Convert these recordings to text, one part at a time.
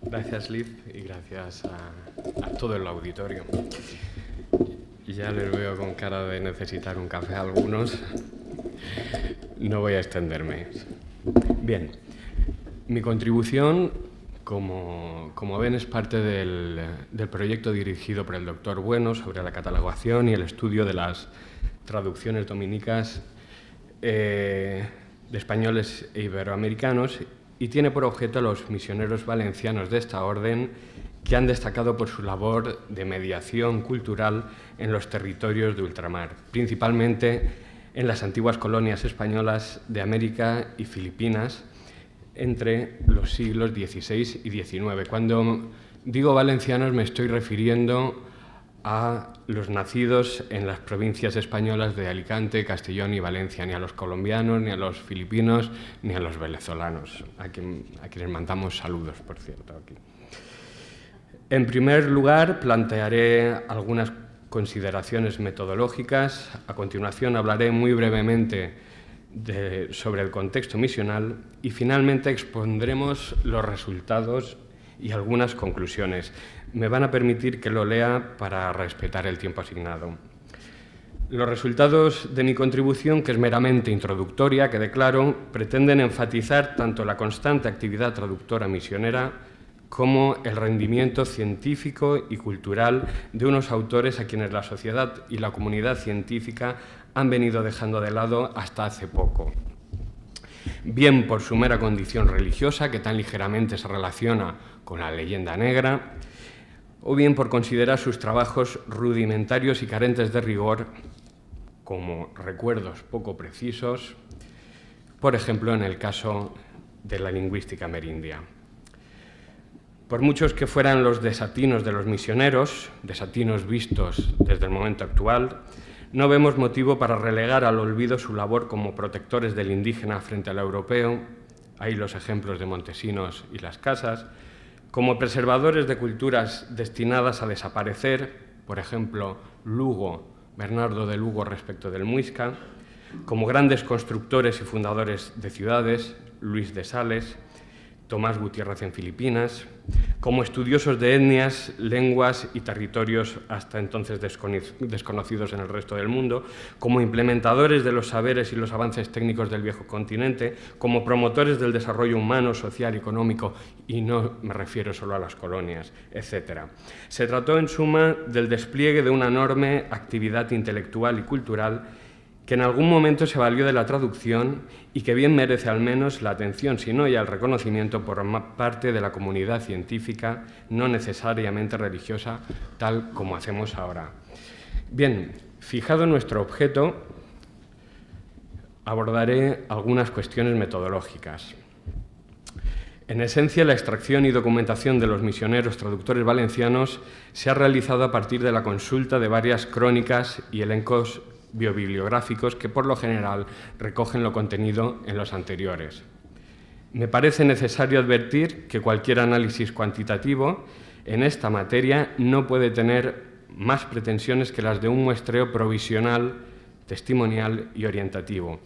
Gracias, Liz, y gracias a todo el auditorio. Ya les veo con cara de necesitar un café a algunos. No voy a extenderme. Bien, mi contribución, como ven, es parte del proyecto dirigido por el doctor Bueno sobre la catalogación y el estudio de las traducciones dominicas de españoles e iberoamericanos, y tiene por objeto a los misioneros valencianos de esta orden que han destacado por su labor de mediación cultural en los territorios de ultramar, principalmente en las antiguas colonias españolas de América y Filipinas entre los siglos XVI y XIX. Cuando digo valencianos me estoy refiriendo a los nacidos en las provincias españolas de Alicante, Castellón y Valencia, ni a los colombianos, ni a los filipinos, ni a los venezolanos, a quienes mandamos saludos, por cierto, aquí. En primer lugar, plantearé algunas consideraciones metodológicas. A continuación, hablaré muy brevemente sobre el contexto misional y, finalmente, expondremos los resultados y algunas conclusiones. Me van a permitir que lo lea para respetar el tiempo asignado. Los resultados de mi contribución, que es meramente introductoria, quede claro, pretenden enfatizar tanto la constante actividad traductora misionera como el rendimiento científico y cultural de unos autores a quienes la sociedad y la comunidad científica han venido dejando de lado hasta hace poco. Bien por su mera condición religiosa, que tan ligeramente se relaciona con la leyenda negra, o bien por considerar sus trabajos rudimentarios y carentes de rigor, como recuerdos poco precisos, por ejemplo, en el caso de la lingüística amerindia. Por muchos que fueran los desatinos de los misioneros, desatinos vistos desde el momento actual, no vemos motivo para relegar al olvido su labor como protectores del indígena frente al europeo, ahí los ejemplos de Montesinos y Las Casas, como preservadores de culturas destinadas a desaparecer, por ejemplo, Lugo, Bernardo de Lugo respecto del Muisca, como grandes constructores y fundadores de ciudades, Luis de Sales, Tomás Gutiérrez en Filipinas, como estudiosos de etnias, lenguas y territorios hasta entonces desconocidos en el resto del mundo, como implementadores de los saberes y los avances técnicos del viejo continente, como promotores del desarrollo humano, social, económico, y no me refiero solo a las colonias, etc. Se trató, en suma, del despliegue de una enorme actividad intelectual y cultural que en algún momento se valió de la traducción y que bien merece al menos la atención, si no ya el reconocimiento por parte de la comunidad científica, no necesariamente religiosa, tal como hacemos ahora. Bien, fijado nuestro objeto, abordaré algunas cuestiones metodológicas. En esencia, la extracción y documentación de los misioneros traductores valencianos se ha realizado a partir de la consulta de varias crónicas y elencos biobibliográficos que por lo general recogen lo contenido en los anteriores. Me parece necesario advertir que cualquier análisis cuantitativo en esta materia no puede tener más pretensiones que las de un muestreo provisional, testimonial y orientativo.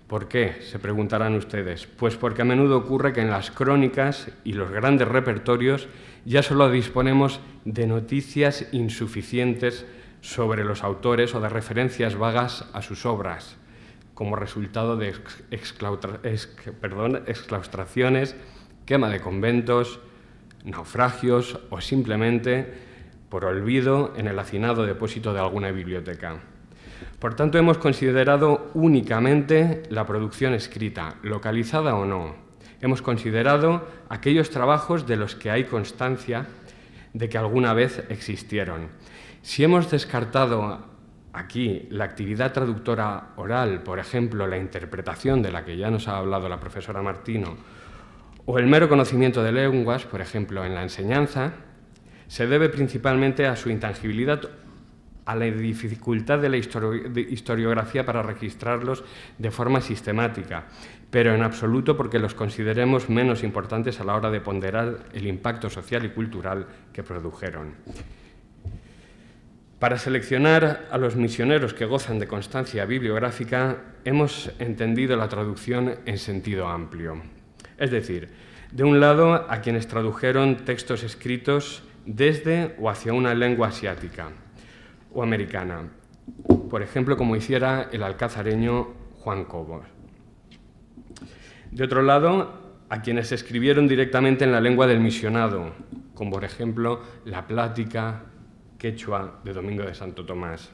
¿Por qué?, se preguntarán ustedes. Pues porque a menudo ocurre que en las crónicas y los grandes repertorios ya solo disponemos de noticias insuficientes sobre los autores o de referencias vagas a sus obras, como resultado de exclaustraciones, quema de conventos, naufragios o simplemente por olvido en el hacinado depósito de alguna biblioteca. Por tanto, hemos considerado únicamente la producción escrita, localizada o no. Hemos considerado aquellos trabajos de los que hay constancia de que alguna vez existieron. Si hemos descartado aquí la actividad traductora oral, por ejemplo, la interpretación de la que ya nos ha hablado la profesora Martino, o el mero conocimiento de lenguas, por ejemplo, en la enseñanza, se debe principalmente a su intangibilidad a la dificultad de la historiografía para registrarlos de forma sistemática, pero en absoluto porque los consideremos menos importantes a la hora de ponderar el impacto social y cultural que produjeron. Para seleccionar a los misioneros que gozan de constancia bibliográfica, hemos entendido la traducción en sentido amplio. Es decir, de un lado, a quienes tradujeron textos escritos desde o hacia una lengua asiática o americana, por ejemplo, como hiciera el alcazareño Juan Cobos. De otro lado, a quienes escribieron directamente en la lengua del misionado, como por ejemplo la plática quechua de Domingo de Santo Tomás.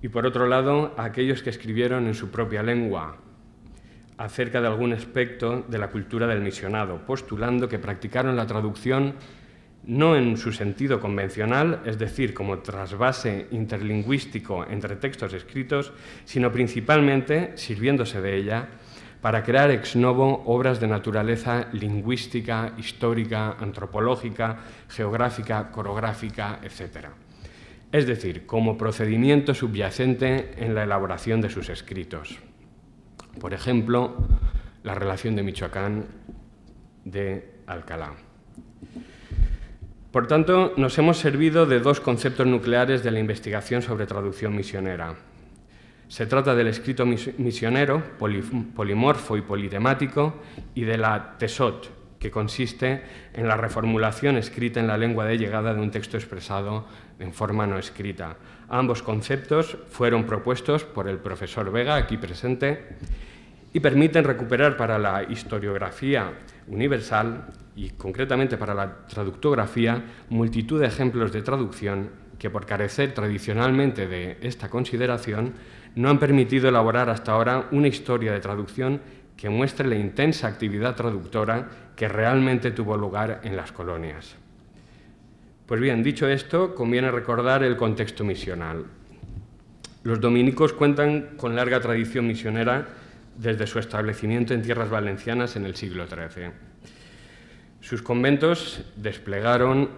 Y por otro lado, a aquellos que escribieron en su propia lengua acerca de algún aspecto de la cultura del misionado, postulando que practicaron la traducción no en su sentido convencional, es decir, como trasvase interlingüístico entre textos escritos, sino principalmente sirviéndose de ella para crear ex novo obras de naturaleza lingüística, histórica, antropológica, geográfica, coreográfica, etc. Es decir, como procedimiento subyacente en la elaboración de sus escritos. Por ejemplo, la relación de Michoacán de Alcalá. Por tanto, nos hemos servido de dos conceptos nucleares de la investigación sobre traducción misionera. Se trata del escrito misionero, polimorfo y politemático, y de la tesot, que consiste en la reformulación escrita en la lengua de llegada de un texto expresado en forma no escrita. Ambos conceptos fueron propuestos por el profesor Vega, aquí presente, y permiten recuperar para la historiografía universal y concretamente para la traductografía multitud de ejemplos de traducción que, por carecer tradicionalmente de esta consideración, no han permitido elaborar hasta ahora una historia de traducción que muestre la intensa actividad traductora que realmente tuvo lugar en las colonias. Pues bien, dicho esto, conviene recordar el contexto misional. Los dominicos cuentan con larga tradición misionera desde su establecimiento en tierras valencianas en el siglo XIII. Sus conventos desplegaron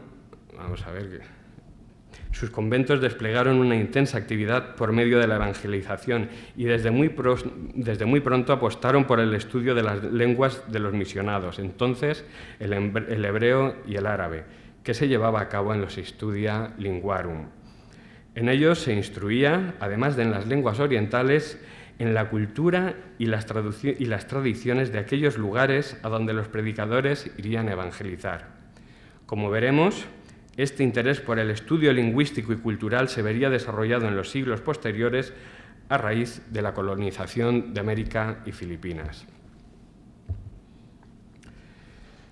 una intensa actividad por medio de la evangelización y desde muy pronto apostaron por el estudio de las lenguas de los misionados, entonces el hebreo y el árabe, que se llevaba a cabo en los Studia Linguarum. En ellos se instruía, además de en las lenguas orientales, en la cultura y las tradiciones de aquellos lugares a donde los predicadores irían a evangelizar. Como veremos, este interés por el estudio lingüístico y cultural se vería desarrollado en los siglos posteriores a raíz de la colonización de América y Filipinas.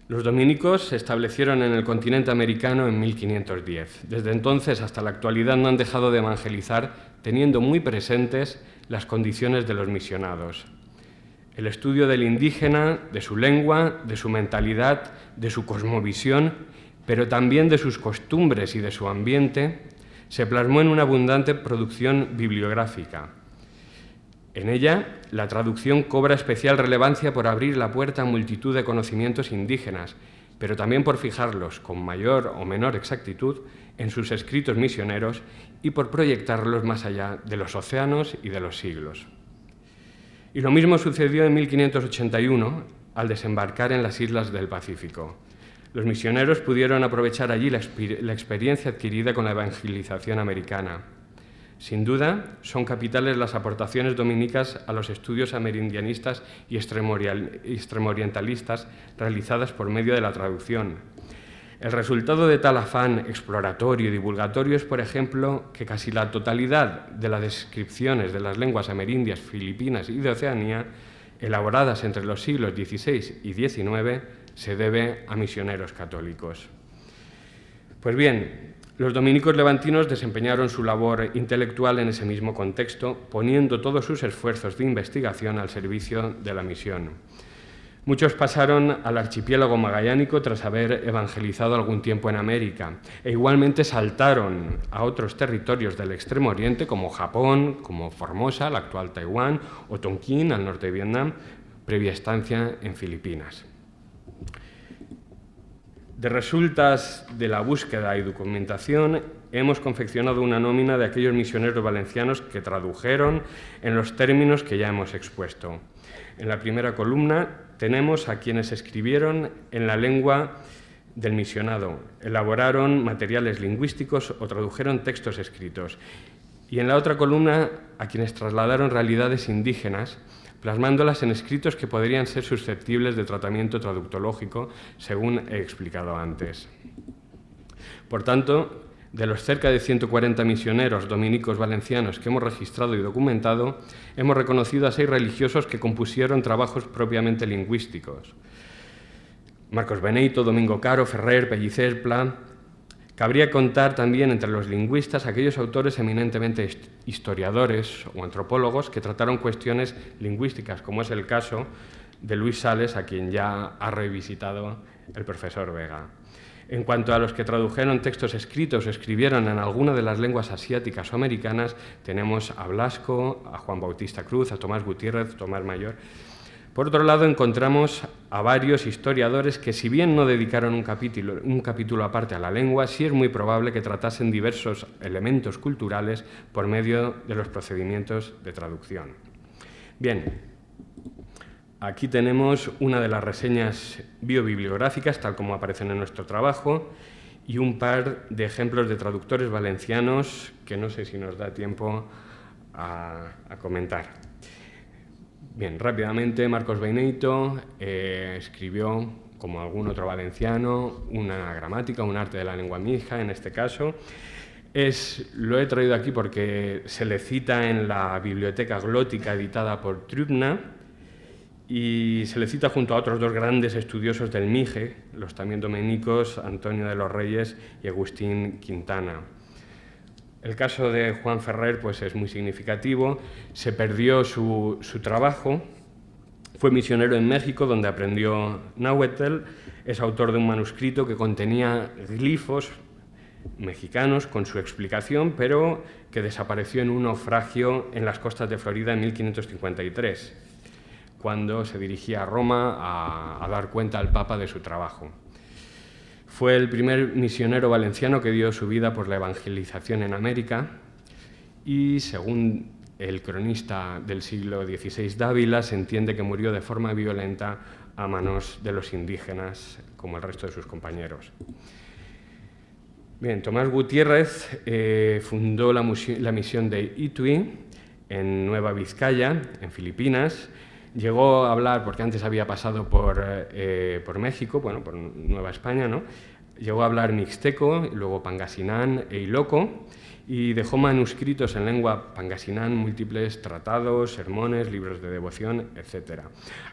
Los dominicos se establecieron en el continente americano en 1510. Desde entonces hasta la actualidad no han dejado de evangelizar, teniendo muy presentes las condiciones de los misionados. El estudio del indígena, de su lengua, de su mentalidad, de su cosmovisión, pero también de sus costumbres y de su ambiente, se plasmó en una abundante producción bibliográfica. En ella, la traducción cobra especial relevancia por abrir la puerta a multitud de conocimientos indígenas, pero también por fijarlos con mayor o menor exactitud en sus escritos misioneros y por proyectarlos más allá de los océanos y de los siglos. Y lo mismo sucedió en 1581 al desembarcar en las islas del Pacífico. Los misioneros pudieron aprovechar allí la experiencia adquirida con la evangelización americana. Sin duda, son capitales las aportaciones dominicas a los estudios amerindianistas y extremorientalistas realizadas por medio de la traducción. El resultado de tal afán exploratorio y divulgatorio es, por ejemplo, que casi la totalidad de las descripciones de las lenguas amerindias, filipinas y de Oceanía, elaboradas entre los siglos XVI y XIX, se debe a misioneros católicos. Pues bien, los dominicos levantinos desempeñaron su labor intelectual en ese mismo contexto, poniendo todos sus esfuerzos de investigación al servicio de la misión. Muchos pasaron al archipiélago magallánico tras haber evangelizado algún tiempo en América, e igualmente saltaron a otros territorios del Extremo Oriente, como Japón, como Formosa, la actual Taiwán, o Tonkin, al norte de Vietnam, previa estancia en Filipinas. De resultas de la búsqueda y documentación, hemos confeccionado una nómina de aquellos misioneros valencianos que tradujeron en los términos que ya hemos expuesto. En la primera columna tenemos a quienes escribieron en la lengua del misionado, elaboraron materiales lingüísticos o tradujeron textos escritos. Y en la otra columna a quienes trasladaron realidades indígenas, plasmándolas en escritos que podrían ser susceptibles de tratamiento traductológico, según he explicado antes. Por tanto, de los cerca de 140 misioneros dominicos valencianos que hemos registrado y documentado, hemos reconocido a 6 religiosos que compusieron trabajos propiamente lingüísticos. Marcos Beneito, Domingo Caro, Ferrer, Pellicer, Pla. Cabría contar también entre los lingüistas aquellos autores eminentemente historiadores o antropólogos que trataron cuestiones lingüísticas, como es el caso de Luis Sales, a quien ya ha revisitado el profesor Vega. En cuanto a los que tradujeron textos escritos o escribieron en alguna de las lenguas asiáticas o americanas, tenemos a Blasco, a Juan Bautista Cruz, a Tomás Gutiérrez, Tomás Mayor. Por otro lado, encontramos a varios historiadores que, si bien no dedicaron un capítulo aparte a la lengua, sí es muy probable que tratasen diversos elementos culturales por medio de los procedimientos de traducción. Bien, aquí tenemos una de las reseñas biobibliográficas, tal como aparecen en nuestro trabajo, y un par de ejemplos de traductores valencianos que no sé si nos da tiempo a comentar. Bien, rápidamente, Marcos Beneito escribió, como algún otro valenciano, una gramática, un arte de la lengua mija, en este caso. Lo he traído aquí porque se le cita en la Biblioteca Glótica editada por Trübner y se le cita junto a otros 2 grandes estudiosos del Mije, los también dominicos, Antonio de los Reyes y Agustín Quintana. El caso de Juan Ferrer pues, es muy significativo. Se perdió su trabajo. Fue misionero en México, donde aprendió náhuatl. Es autor de un manuscrito que contenía glifos mexicanos con su explicación, pero que desapareció en un naufragio en las costas de Florida en 1553, cuando se dirigía a Roma a dar cuenta al Papa de su trabajo. Fue el primer misionero valenciano que dio su vida por la evangelización en América y, según el cronista del siglo XVI Dávila, se entiende que murió de forma violenta a manos de los indígenas, como el resto de sus compañeros. Bien, Tomás Gutiérrez fundó la misión de Itui en Nueva Vizcaya, en Filipinas. Llegó a hablar, porque antes había pasado por México, bueno, por Nueva España, ¿no? Llegó a hablar mixteco, luego pangasinán e iloco, y dejó manuscritos en lengua pangasinán, múltiples tratados, sermones, libros de devoción, etc.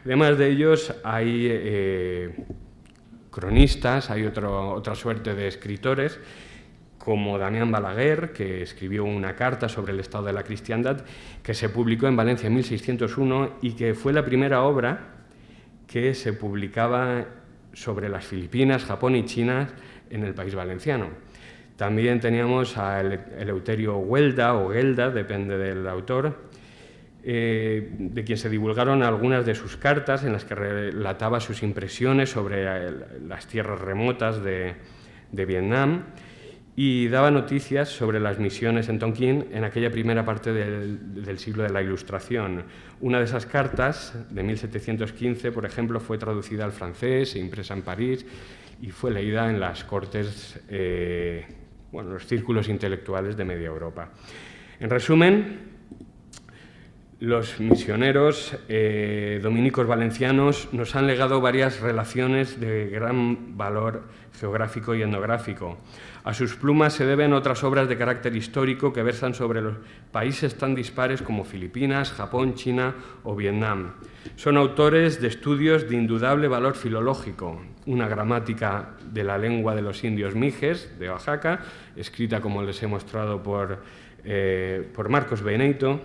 Además de ellos, hay cronistas, hay otra suerte de escritores, como Damián Balaguer, que escribió una carta sobre el estado de la cristiandad, que se publicó en Valencia en 1601 y que fue la primera obra que se publicaba sobre las Filipinas, Japón y China en el país valenciano. También teníamos a Eleuterio Huelda o Gelda, depende del autor, de quien se divulgaron algunas de sus cartas en las que relataba sus impresiones sobre las tierras remotas de Vietnam, y daba noticias sobre las misiones en Tonquín en aquella primera parte del siglo de la Ilustración. Una de esas cartas, de 1715, por ejemplo, fue traducida al francés e impresa en París y fue leída en las cortes, los círculos intelectuales de media Europa. En resumen, los misioneros dominicos valencianos nos han legado varias relaciones de gran valor geográfico y etnográfico. A sus plumas se deben otras obras de carácter histórico que versan sobre los países tan dispares como Filipinas, Japón, China o Vietnam. Son autores de estudios de indudable valor filológico, una gramática de la lengua de los indios mijes de Oaxaca, escrita, como les he mostrado, por Marcos Beneito,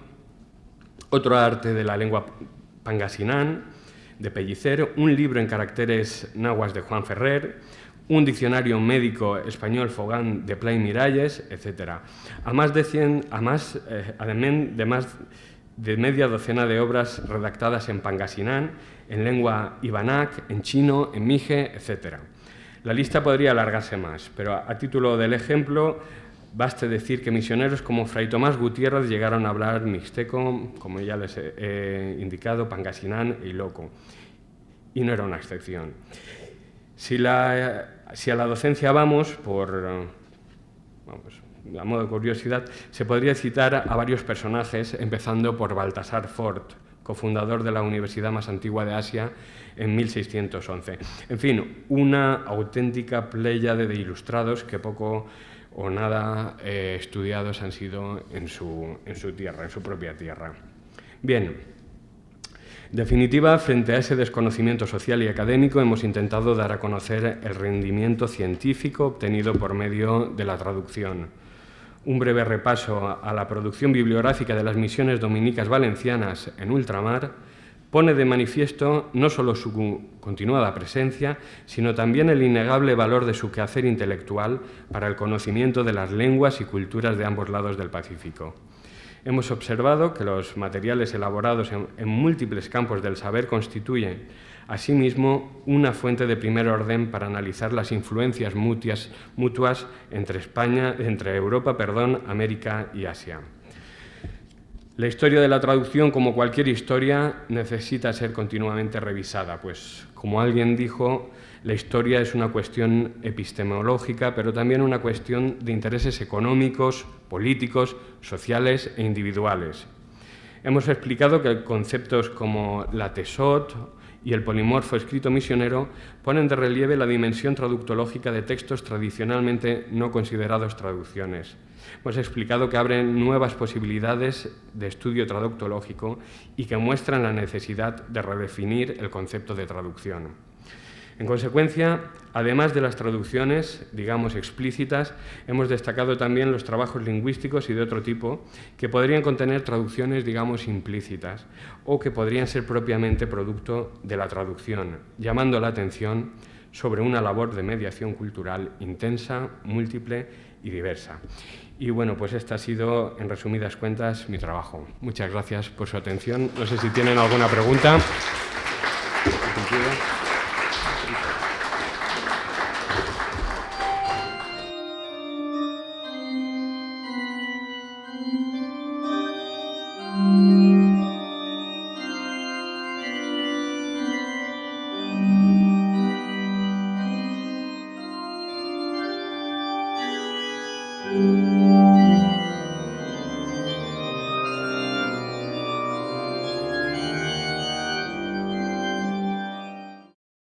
otro arte de la lengua pangasinán de Pellicer, un libro en caracteres nahuas de Juan Ferrer, un diccionario médico español Fogán de Pla y Miralles, etc. Además de media docena de obras redactadas en pangasinán, en lengua ibanac, en chino, en mije, etc. La lista podría alargarse más, pero a título del ejemplo Baste decir que misioneros como Fray Tomás Gutiérrez llegaron a hablar mixteco, como ya les he indicado, pangasinán y loco. Y no era una excepción. Si a la docencia vamos, a modo de curiosidad, se podría citar a varios personajes, empezando por Baltasar Fort, cofundador de la universidad más antigua de Asia en 1611. En fin, una auténtica pléyade de ilustrados que poco o nada estudiados han sido en su tierra, en su propia tierra. Bien, en definitiva, frente a ese desconocimiento social y académico, hemos intentado dar a conocer el rendimiento científico obtenido por medio de la traducción. Un breve repaso a la producción bibliográfica de las misiones dominicas valencianas en ultramar pone de manifiesto no solo su continuada presencia, sino también el innegable valor de su quehacer intelectual para el conocimiento de las lenguas y culturas de ambos lados del Pacífico. Hemos observado que los materiales elaborados en múltiples campos del saber constituyen, asimismo, una fuente de primer orden para analizar las influencias mutuas entre Europa, América y Asia. La historia de la traducción, como cualquier historia, necesita ser continuamente revisada, pues, como alguien dijo, la historia es una cuestión epistemológica, pero también una cuestión de intereses económicos, políticos, sociales e individuales. Hemos explicado que conceptos como la tesot y el polimorfo escrito misionero ponen de relieve la dimensión traductológica de textos tradicionalmente no considerados traducciones. Hemos explicado que abren nuevas posibilidades de estudio traductológico y que muestran la necesidad de redefinir el concepto de traducción. En consecuencia, además de las traducciones, digamos, explícitas, hemos destacado también los trabajos lingüísticos y de otro tipo que podrían contener traducciones, digamos, implícitas o que podrían ser propiamente producto de la traducción, llamando la atención sobre una labor de mediación cultural intensa, múltiple y diversa. Y bueno, pues este ha sido, en resumidas cuentas, mi trabajo. Muchas gracias por su atención. No sé si tienen alguna pregunta.